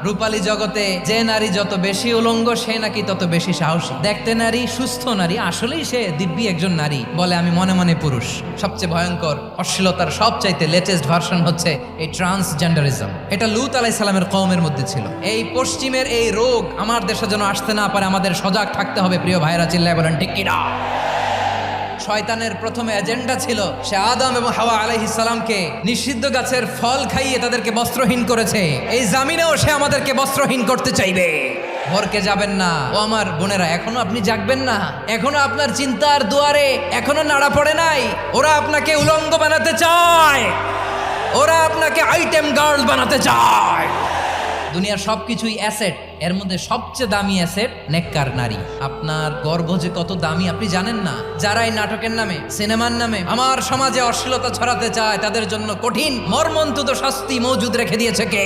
রূপালী জগতে যে নারী যত বেশি উলঙ্গ সে নাকি তত বেশি সাহসী। দেখতে নারী, সুস্থ নারী, আসলেই সে দিব্যি একজন নারী বলে আমি মনে মনে পুরুষ। সবচেয়ে ভয়ঙ্কর অশ্লীলতার সবচাইতে লেটেস্ট ভার্সন হচ্ছে এই ট্রান্সজেন্ডারিজম। এটা লূত আলাইহিস সালামের কওমের মধ্যে ছিল। এই পশ্চিমের এই রোগ আমার দেশে যেন আসতে না পারে, আমাদের সজাগ থাকতে হবে। প্রিয় ভাইরা, চিল্লায় বলেন ঠিক কিনা? শয়তানের প্রথমে এজেন্ডা ছিল সে আদম এবং হাওয়া আলাইহিস সালামকে নিষিদ্ধ গাছের ফল খাইয়ে তাদেরকে বস্ত্রহীন করেছে। এই জামিনেও সে আমাদেরকে বস্ত্রহীন করতে চাইবে। ভরকে যাবেন না ও আমার বোনেরা, এখনো আপনি জাগবেন না? এখনো আপনার চিন্তার দুয়ারে এখনো নাড়া পড়ে নাই? ওরা আপনাকে উলঙ্গ বানাতে চায়, ওরা আপনাকে আইটেম গার্ল বানাতে চায়। দুনিয়ার সবকিছুই অ্যাসেট, এর মধ্যে সবচেয়ে দামি অ্যাসেট নেককার নারী। আপনার গর্ব যে কত দামি আপনি জানেন না? যারা এই নাটকের নামে, সিনেমার নামে আমার সমাজে অশ্লীলতা ছড়াতে চায় তাদের জন্য কঠিন মর্মন্তুদ শাস্তি মজুদ রেখে দিয়েছে কে?